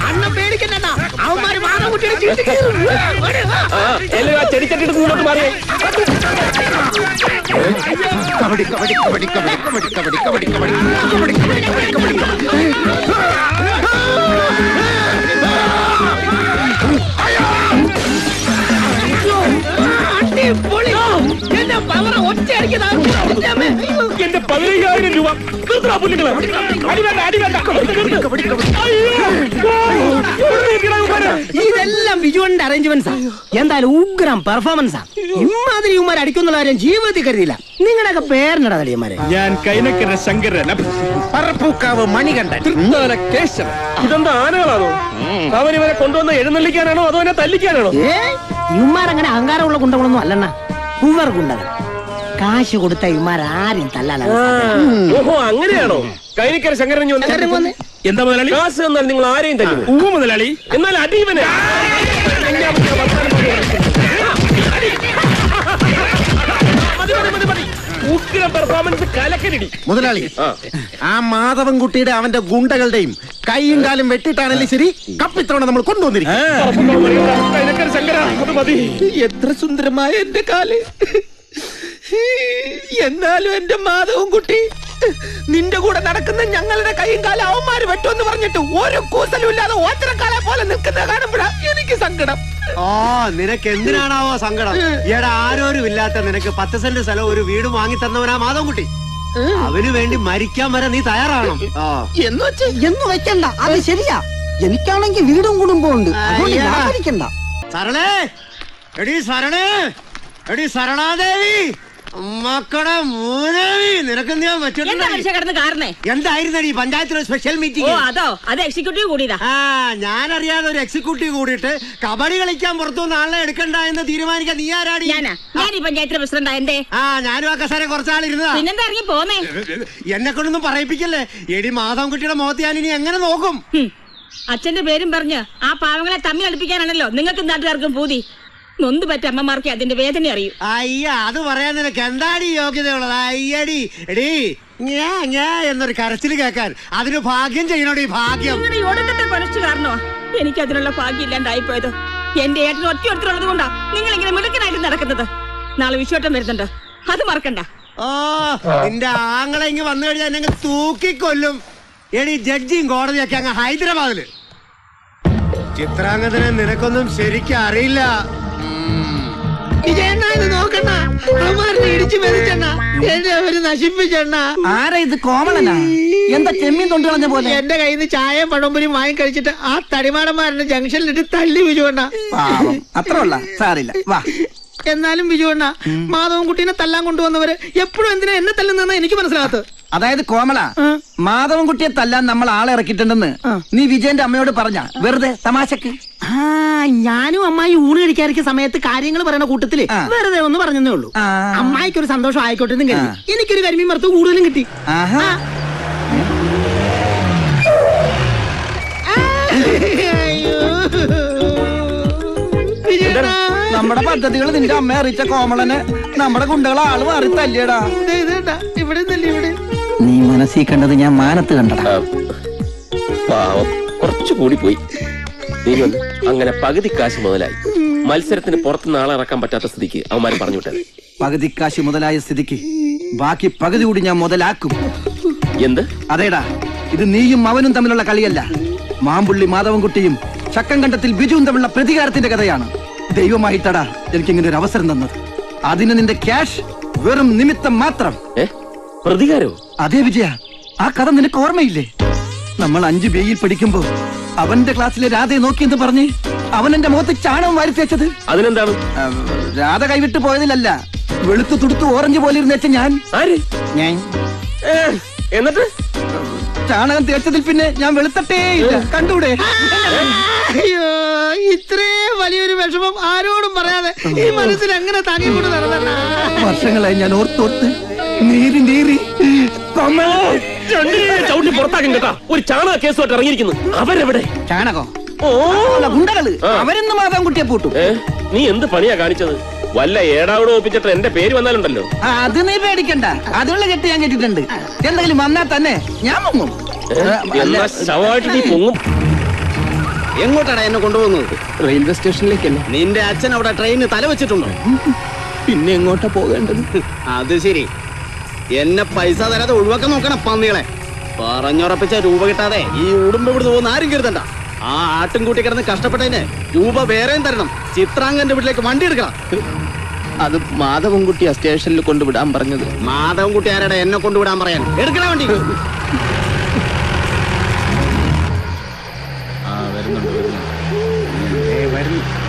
അണ്ണൻ പേടിക്കണ്ട, അവന്മാര് മാതാവ് കുട്ടിയുടെ ചെടിച്ചട്ടിട്ട് കൂടോട്ട് മാറിയേ. കബഡി കബഡി കബഡി കബഡി കബഡി കബഡി കബഡി കബഡി കബഡി കബഡി കബഡി കബഡി എന്റെ 15,000 രൂപ. ഇതെല്ലാം ബിജുവിന്റെ അറേഞ്ച്മെന്റ്സാ. എന്തായാലും ഉഗ്രം പെർഫോമൻസാ. ഇമാതിരി ഇവന്മാർ അടിക്കുന്നുള്ള കാര്യം ജീവിതത്തിൽ കരുതിയില്ല. നിങ്ങളുടെയൊക്കെ പേരിനടാ തടിയന്മാരെ. ഞാൻ കൈനക്കര ശങ്കരൻ, പറപ്പൂക്കാവ് മണികണ്ഠൻ, കേശവൻ. ഇതെന്താ ആനകളാണോ? അവരിവരെ കൊണ്ടുവന്ന് എഴുന്നള്ളിക്കാനാണോ അതോ എന്നെ തല്ലിക്കാനാണോ? ഇവന്മാരങ്ങനെ അഹങ്കാരമുള്ള കുണ്ടകളൊന്നും അല്ലെണ്ണ. ഉവർ കുണ്ടകൾ. കാശ് കൊടുത്ത ഇവന്മാരാരും തല്ലാനാണ്. ഓഹോ, അങ്ങനെയാണോ? കൈനക്കര ശങ്കരൻ എന്താ മുതലാളി? കാശ് എന്നാൽ നിങ്ങൾ ആരെയും തല്ലുമോ? മുതലാളി. എന്നാൽ അടീവനെ പെർഫോമൻസ് കലക്കനിടി. മുതലാളി, ആ മാധവൻകുട്ടിയുടെ അവന്റെ ഗുണ്ടകളുടെയും കൈയും കാലും വെട്ടിട്ടാണല്ലേ ശരി, കപ്പിത്തവണ നമ്മൾ കൊണ്ടുവന്നിരിക്കും. എത്ര സുന്ദരമായ എന്റെ കാല്. എന്നാലും എന്റെ മാധവൻകുട്ടി, നിന്റെ കൂടെ നടക്കുന്ന ഞങ്ങളുടെ കൈയും കാലം അവന്മാര് വെട്ടുമെന്ന് പറഞ്ഞിട്ട് ഒരു കൂസലും ഇല്ലാതെ ഓച്ചറക്കാലെ പോലെ നിൽക്കുന്ന കാണുമ്പോഴാ എനിക്ക് സങ്കടം. നിനക്ക് എന്തിനാണാവോ സങ്കടം? ഈയിടെ ആരോരും ഇല്ലാത്ത നിനക്ക് 10 സെന്റ് സ്ഥലം ഒരു വീട് വാങ്ങി തന്നവനാ മാധവൻകുട്ടി. അവന് വേണ്ടി മരിക്കാൻ വരെ നീ തയ്യാറാവണം. എന്ന് വെക്കണ്ട, അത് ശരിയാ. എനിക്കാണെങ്കിൽ വീടും കുടുംബവും ഉണ്ട്. മരിക്കണ്ട. സരളേ, എടി സരണേ, എടി സരണാദേവി, മക്കളെ മൂദേവി, നിനക്ക് എന്തായിരുന്നു ഈ പഞ്ചായത്തിലെ സ്പെഷ്യൽ മീറ്റിംഗ്? അത് എക്സിക്യൂട്ടീവ് കൂടിയതാ. ഞാനറിയാതെ ഒരു എക്സിക്യൂട്ടീവ് കൂടിയിട്ട് കബഡി കളിക്കാൻ പുറത്തുനിന്ന് ആളെ എടുക്കണ്ട എന്ന് തീരുമാനിക്കാൻ നീ ആരാടി? ഞാൻ ഈ പഞ്ചായത്തിലെ പ്രസിഡന്റ്. എന്റെ ഞാനും ആ കസാരെ കുറച്ചാളിരുന്നതാ. പിന്നെന്താ ഇറങ്ങി പോന്നേ? എന്നെ കൊണ്ടൊന്നും പറയിപ്പിക്കല്ലേ. എടി മാധവൻകുട്ടിയുടെ മുഖത്ത് ഞാൻ ഇനി എങ്ങനെ നോക്കും? അച്ഛന്റെ പേരും പറഞ്ഞ് ആ പാവങ്ങളെ തമ്മിൽ അടുപ്പിക്കാനാണല്ലോ നിങ്ങൾക്കും നാട്ടുകാർക്കും പൂതി. നൊന്ത് പറ്റ അമ്മമാർക്ക് അതിന്റെ വേദന അറിയൂ. അയ്യ, അത് പറയാൻ നിനക്ക് എന്താടി യോഗ്യതയുള്ളത്? അയ്യടി, എടീ ഞാ എന്നൊരു കരച്ചിൽ കേൾക്കാൻ അതിന് ഭാഗ്യം ചെയ്യണോടി, ഭാഗ്യം. ഒടുക്കത്തെ കൊലച്ചു കാരണോ എനിക്ക് അതിനുള്ള ഭാഗ്യം ഇല്ലാണ്ടായിപ്പോയത്? എന്റെ ഏട്ടന് ഒറ്റ കൊണ്ടാ നിങ്ങൾ ഇങ്ങനെ മിടുക്കനായിട്ട് നടക്കുന്നത്. നാളെ വിശ്വട്ടം വരുന്നുണ്ട്, അത് മറക്കണ്ട. നിന്റെ ആങ്ങളെ ഇങ്ങ് വന്നു കഴിഞ്ഞാൽ എന്നെ തൂക്കിക്കൊല്ലും. എടി ജഡ്ജിയും കോടതിയൊക്കെ അങ്ങ് ഹൈദരാബാദില്. ചിത്രാംഗതനെ നിനക്കൊന്നും ശരിക്കും അറിയില്ല. നോക്കണ്ട, ഇടിച്ചു മെതിച്ചെണ്ണ, അവര് നശിപ്പിച്ചെണ്ണ. ആരാ ഇത്? കോമളനാ? എന്താ ചെമ്മീൻ തൊണ്ടു കളഞ്ഞ പോലെ? എന്റെ കയ്യിൽ നിന്ന് ചായയും പഴംപൊരിയും വാങ്ങി കഴിച്ചിട്ട് ആ തടിമാടന്മാരുടെ ജംഗ്ഷനിലിട്ട് തല്ലി ബിജുവണ്ണ. അത്ര ഉള്ള സാരില്ല, വാ. എന്നാലും ബിജുവണ്ണ, മാധവൻകുട്ടീനെ തല്ലാൻ കൊണ്ടുവന്നവര് എപ്പോഴും എന്തിനാ എന്നെ തല്ലുന്ന എനിക്ക് മനസ്സിലാകത്ത്. അതായത് കോമള, മാധവൻകുട്ടിയെ തല്ലാൻ നമ്മൾ ആളെ ഇറക്കിയിട്ടുണ്ടെന്ന് നീ വിജയന്റെ അമ്മയോട് പറഞ്ഞ വെറുതെ തമാശക്ക്? ഞാനും അമ്മായി ഊണ് കഴിക്കാതിരിക്കുന്ന സമയത്ത് കാര്യങ്ങൾ പറയുന്ന കൂട്ടത്തില് വെറുതെ ഒന്ന് പറഞ്ഞതേ ഉള്ളൂ. അമ്മായിക്ക് ഒരു സന്തോഷം ആയിക്കോട്ടെ എന്ന് കരുതി എനിക്കൊരു കരിമീൻ വറുത്ത് കൂടുതലും കിട്ടി. നമ്മുടെ പദ്ധതികൾ നിന്റെ അമ്മ അറിയിച്ച കോമളനെ നമ്മുടെ കുണ്ടകളെ ആള് മാറി തല്ലിയടാ. ഇവിടെ ഇവിടെ നീ മനസ്സിൽ കണ്ടത് ഞാൻ മാനത്ത് കണ്ടടാ. കുറച്ചു കൂടി പോയി. അങ്ങനെ പകുതി കാശ് മുതലായി. മത്സരത്തിന് പുറത്തുനിന്ന് ആളെ ഇറക്കാൻ പറ്റാത്ത സ്ഥിതിക്ക് അവന്മാര് പറഞ്ഞു വിട്ടത്. പകുതി കാശ് മുതലായ സ്ഥിതിക്ക് ബാക്കി പകുതി കൂടി ഞാൻ മുതലാക്കും. എന്ത്? അതേടാ, ഇത് നീയും അവനും തമ്മിലുള്ള കളിയല്ല. മാമ്പുള്ളി മാധവൻകുട്ടിയും ചക്കംകണ്ടത്തിൽ ബിജുവും തമ്മിലുള്ള പ്രതികാരത്തിന്റെ കഥയാണ്. ദൈവമായിട്ടടാ എനിക്കിങ്ങനെ ഒരു അവസരം തന്നത്. അതിന് നിന്റെ ക്യാഷ് വെറും നിമിത്തം മാത്രം. പ്രതികാരോ? അതേ വിജയ, ആ കഥ നിനക്ക് ഓർമ്മയില്ലേ? നമ്മൾ 5 ബിയിൽ പഠിക്കുമ്പോ അവന്റെ ക്ലാസ്സിലെ രാധയെ നോക്കിയെന്ന് പറഞ്ഞ് അവൻ എന്റെ മുഖത്ത് ചാണകം വാരി തേച്ചത്. അതിനെന്താണ്? രാധ കൈവിട്ട് പോയതിലല്ല, വെളുത്തു തുടുത്തു ഓറഞ്ച് പോലെ ഇരുന്നേച്ച ഞാൻ. എന്നിട്ട് ചാണകം തേച്ചതിൽ പിന്നെ ഞാൻ വെളുത്തട്ടേ ഇല്ല. കണ്ടൂടെ? അയ്യോ, ഇത്രയും വലിയൊരു വിഷമം ആരോടും പറയാതെ ഈ മനസ്സിൽ എങ്ങനെ താങ്ങിക്കൊണ്ട് നടന്ന വർഷങ്ങളായി ഞാൻ ഓർത്തോർത്ത് നീറി നീറി ചവിട്ടി പുറത്താക്കും കേട്ടാ. ഒരു ചാണക കേസുമായിട്ട് ഇറങ്ങിയിരിക്കുന്നു. അവരെവിടെ? ചാണകം ഓ ഗുണ്ടകള് അവരെന്ന് മാധവൻകുട്ടിയെ പൂട്ടും. നീ എന്ത് പണിയാ കാണിച്ചത്? വല്ല ഏടാവിടെ ഒപ്പിച്ചിട്ട് എന്റെ പേര് വന്നാലുണ്ടല്ലോ. അത് നീ പേടിക്കണ്ട, അതുള്ള കെട്ടി ഞാൻ കേട്ടിട്ടുണ്ട്. എന്തെങ്കിലും വന്നാൽ തന്നെ ഞാൻ മുങ്ങും. എന്നാ ശവമായിട്ട് നീ പൊങ്ങും. എങ്ങോട്ടാണ് എന്നെ കൊണ്ടുപോകുന്നത്? റെയിൽവേ സ്റ്റേഷനിലേക്കല്ലേ? നിന്റെ അച്ഛൻ അവിടെ ട്രെയിനിന് തല വെച്ചിട്ടുണ്ടോ? പിന്നെ എങ്ങോട്ടാ പോകേണ്ടത്? അത് ശരി, എന്നെ പൈസ തരാതെ ഒഴിവാക്കാൻ നോക്കണം പന്നികളെ. പറഞ്ഞുറപ്പിച്ച രൂപ കിട്ടാതെ ഈ ഉടുമ്പ് ഇവിടുന്ന് പോകുന്ന ആരും കരുതണ്ട. ആ ആട്ടും കൂട്ടി കിടന്ന് കഷ്ടപ്പെട്ടതിന് രൂപ വേറെയും തരണം. ചിത്രാംഗന്റെ വീട്ടിലേക്ക് വണ്ടി എടുക്കണം. അത് മാധവൻകുട്ടിയാ സ്റ്റേഷനിൽ കൊണ്ടുവിടാൻ പറഞ്ഞത്. മാധവൻകുട്ടി ആരുടെ എന്നെ കൊണ്ടുവിടാൻ പറയാൻ? എടുക്കണ വണ്ടി.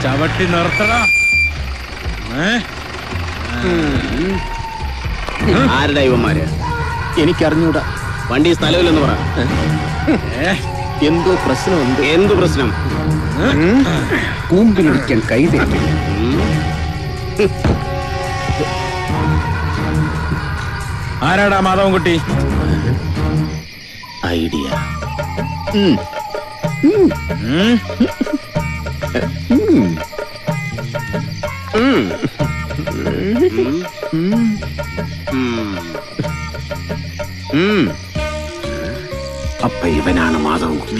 ചവിട്ടി നിർത്തടാ. ആരുടെ ഇവന്മാര്? എനിക്കറിഞ്ഞൂടാ. വണ്ടി സ്ഥലമില്ലെന്ന് പറ. എന്തോ പ്രശ്നമുണ്ട്. എന്തു പ്രശ്നം? കൂമ്പിലിടിക്കാൻ കൈ തരും. ആരാടാ മാധവൻകുട്ടി? ഐഡിയ. അപ്പൊ ഇവനാണ് മാധവൻകുട്ടി.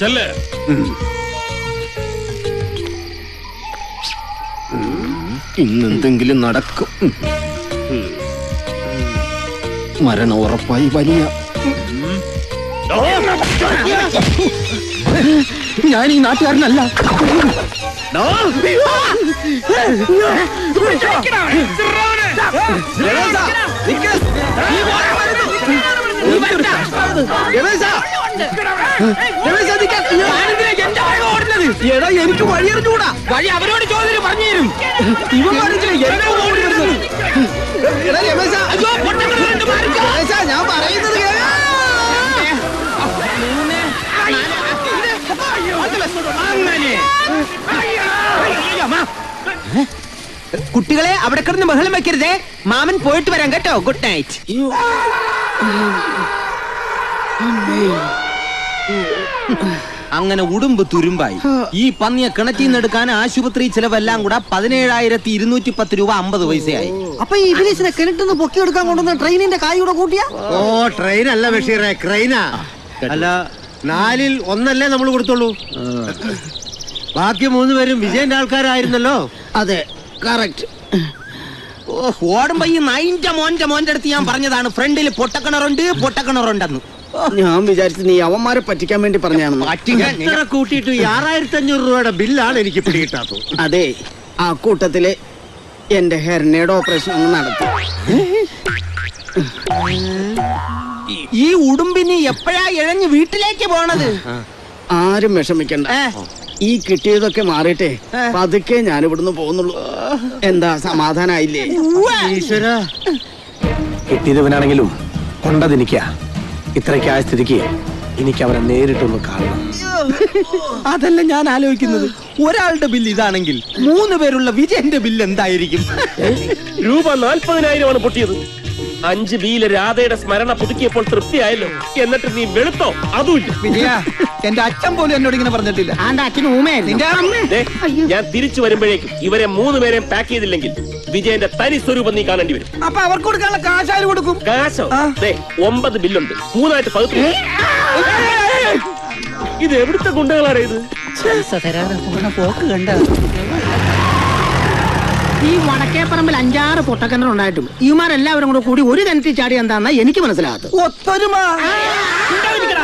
ചെല്ല്. ഇന്നെന്തെങ്കിലും നടക്കും. മരണം ഉറപ്പായി. വലിയ ഞാൻ ഈ നാട്ടുകാരനല്ല. എടാ എനിക്ക് വഴിയറിഞ്ഞൂടാ. വഴി അവരോട് ചോദ്യം പറഞ്ഞു തരും. ഇവ ഞാൻ പറയുന്നത് കുട്ടികളെ അവിടെ കിടന്ന് ബഹളം വെക്കരുതേ. മാമൻ പോയിട്ട് വരാം കേട്ടോ. Good night. അങ്ങനെ ഉടുമ്പ് തുരുമ്പായി. ഈ പന്നിയെ കിണറ്റിന്ന് എടുക്കാൻ ആശുപത്രി ചിലവെല്ലാം കൂടെ 17,210 രൂപ 50 പൈസയായി. അപ്പൊ ഈ ഇബിലിസിനെ കിണറ്റിന്ന് പൊക്കിയെടുക്കാൻ കൊണ്ടുവന്ന ട്രെയിനിന്റെ കായൂടെ കൂട്ടിയ? ഓ ട്രെയിൻ അല്ല ബഷീറെ, ക്രെയിനാ. അല്ല 4-ൽ 1 നമ്മൾ കൊടുത്തോളൂ. ബാക്കി 3 പേരും വിജയന്റെ ആൾക്കാരായിരുന്നല്ലോ. അതെ, കറക്റ്റ്. ഓടുമ്പോ ഈ നൈന്റെ മോന്റെ അടുത്ത് ഞാൻ പറഞ്ഞതാണ് ഫ്രണ്ടിൽ പൊട്ടക്കിണറുണ്ടെന്ന്. ഞാൻ വിചാരിച്ചു നീ അവന്മാരെ പറ്റിക്കാൻ വേണ്ടി പറഞ്ഞാണെന്ന്. കൂട്ടിയിട്ട് 6,500 രൂപയുടെ ബില്ലാണ് എനിക്ക് പിടികിട്ടാത്തത്. അതെ, ആ കൂട്ടത്തില് എന്റെ ഹെർണിയുടെ ഓപ്പറേഷൻ അങ്ങ് നടത്തി. ഈ ഉടുമ്പിന് എപ്പോഴാ ഇഴഞ്ഞ് വീട്ടിലേക്ക് പോണത്? ആരും വിഷമിക്കണ്ട. ഈ കിട്ടിയതൊക്കെ മാറിയിട്ടേ പതുക്കെ ഞാൻ ഇവിടുന്ന് പോകുന്നുള്ളൂ. എന്താ സമാധാനായില്ലേ? ഈശ്വര, കിട്ടിയവനാണെങ്കിലും കൊണ്ടതെനിക്കാ. ഇത്രയ്ക്കായ സ്ഥിതിക്ക് എനിക്ക് അവനെ നേരിട്ടൊന്ന് കാണണം. അതല്ല ഞാൻ ആലോചിക്കുന്നത്. ഒരാളുടെ ബില്ല് ഇതാണെങ്കിൽ 3 പേരുള്ള വിജയന്റെ ബില്ല് എന്തായിരിക്കും? രൂപ 40,000 പൊട്ടിയത്. 5 ബിയിലെ രാധയുടെ സ്മരണ പുതുക്കിയപ്പോൾ തൃപ്തിയായല്ലോ. എന്നിട്ട് നീ വെളുത്തോ? അതുമില്ല. വിജയ, എന്റെ അച്ഛൻ പോലും എന്നോട് ഇങ്ങനെ പറഞ്ഞിട്ടില്ല. ആന്റെ അച്ഛന് ഊമയായിരുന്നു. ദേ, ഞാൻ തിരിച്ചു വരുമ്പോഴേക്കും ഇവരെ 3 പേരെയും പാക്ക് ചെയ്തില്ലെങ്കിൽ വിജയന്റെ തനി സ്വരൂപം നീ കാണേണ്ടി വരും. അപ്പൊ അവർക്ക് കൊടുക്കാനുള്ള കാശ് ആര് കൊടുക്കും? കാശോ? ദേ 9 ബില്ലുണ്ട്. 3ആയിട്ട് പകുതി. ഇത് എവിടുത്തെ ഗുണ്ടകളാണ് ഇത്? പോക്ക് കണ്ട ഈ വടക്കേപ്പറമ്പിൽ 5-6 പൊട്ടക്കിണറുണ്ടായിട്ടും ഇവന്മാരെല്ലാവരും കൂടി ഒരു കിണറ്റിൽ ചാടി എന്താന്നാ എനിക്ക് മനസ്സിലാകാത്തത്. ഒത്തൊരുമ.